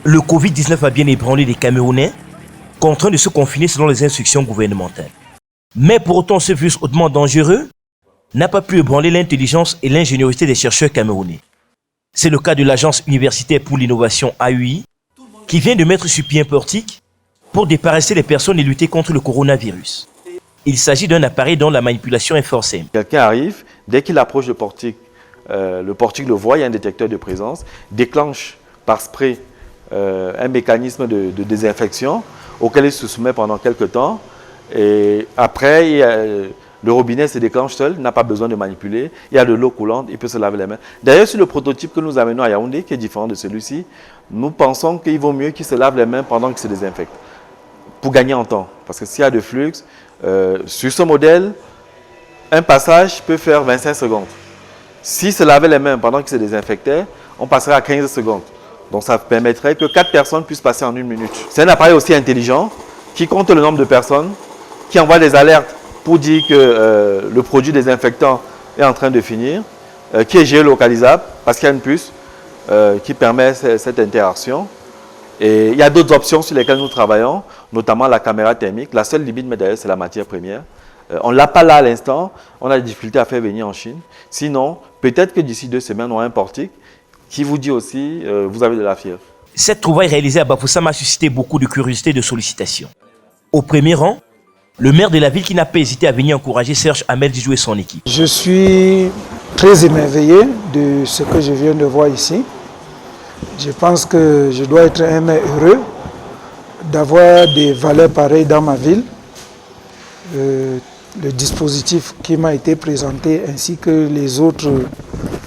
Le Covid-19 a bien ébranlé les Camerounais, contraints de se confiner selon les instructions gouvernementales. Mais pour autant, ce virus hautement dangereux n'a pas pu ébranler l'intelligence et l'ingéniosité des chercheurs camerounais. C'est le cas de l'Agence universitaire pour l'innovation AUI, qui vient de mettre sur pied un portique pour déparesser les personnes et lutter contre le coronavirus. Il s'agit d'un appareil dont la manipulation est fort simple. Quelqu'un arrive, dès qu'il approche le portique le voit, il y a un détecteur de présence, déclenche par spray un mécanisme de désinfection auquel il se soumet pendant quelques temps. Et après, le robinet se déclenche seul, n'a pas besoin de manipuler. Il y a de l'eau coulante, il peut se laver les mains. D'ailleurs, sur le prototype que nous amenons à Yaoundé, qui est différent de celui-ci, nous pensons qu'il vaut mieux qu'il se lave les mains pendant qu'il se désinfecte, pour gagner en temps. Parce que s'il y a de flux, sur ce modèle, un passage peut faire 25 secondes. S'il se lavait les mains pendant qu'il se désinfectait, on passerait à 15 secondes. Donc ça permettrait que 4 personnes puissent passer en 1 minute. C'est un appareil aussi intelligent qui compte le nombre de personnes, qui envoie des alertes pour dire que le produit désinfectant est en train de finir, qui est géolocalisable parce qu'il y a une puce qui permet cette interaction. Et il y a d'autres options sur lesquelles nous travaillons, notamment la caméra thermique. La seule limite, mais d'ailleurs, c'est la matière première. On ne l'a pas là à l'instant, on a des difficultés à faire venir en Chine. Sinon, peut-être que d'ici 2 semaines, on aura un portique qui vous dit aussi, vous avez de la fièvre. Cette trouvaille réalisée à Bafoussam a suscité beaucoup de curiosité et de sollicitations. Au premier rang, le maire de la ville qui n'a pas hésité à venir encourager Serge Hamel Djidjo et son équipe. Je suis très émerveillé de ce que je viens de voir ici. Je pense que je dois être un maire heureux d'avoir des valeurs pareilles dans ma ville. Le dispositif qui m'a été présenté ainsi que les autres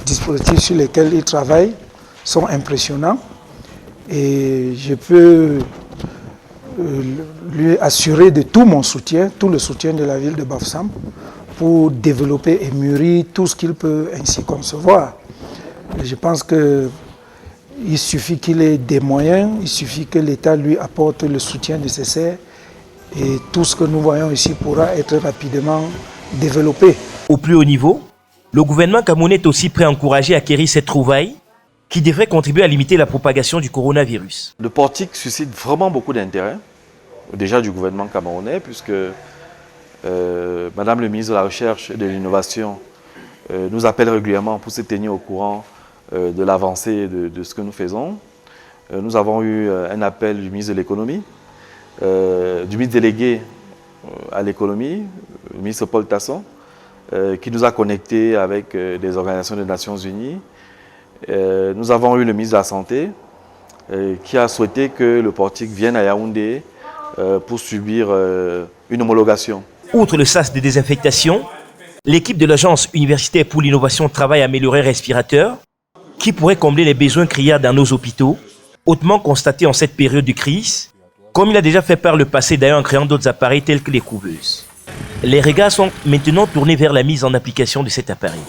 dispositifs sur lesquels il travaille sont impressionnants. Et je peux lui assurer de tout mon soutien, tout le soutien de la ville de Bafoussam pour développer et mûrir tout ce qu'il peut ainsi concevoir. Et je pense qu'il suffit qu'il ait des moyens, il suffit que l'État lui apporte le soutien nécessaire et tout ce que nous voyons ici pourra être rapidement développé. Au plus haut niveau, le gouvernement camerounais est aussi prêt à encourager et acquérir cette trouvaille qui devrait contribuer à limiter la propagation du coronavirus. Le portique suscite vraiment beaucoup d'intérêt, déjà du gouvernement camerounais, puisque Madame le ministre de la Recherche et de l'Innovation nous appelle régulièrement pour se tenir au courant de l'avancée de ce que nous faisons. Nous avons eu un appel du ministre de l'Économie, du ministre délégué à l'économie, le ministre Paul Tasson, qui nous a connectés avec des organisations des Nations Unies. Nous avons eu le ministre de la Santé qui a souhaité que le portique vienne à Yaoundé pour subir une homologation. Outre le sas de désinfectation, l'équipe de l'Agence universitaire pour l'innovation travaille à améliorer un respirateur qui pourrait combler les besoins criards dans nos hôpitaux, hautement constatés en cette période de crise, comme il a déjà fait par le passé d'ailleurs en créant d'autres appareils tels que les couveuses. Les regards sont maintenant tournés vers la mise en application de cet appareil.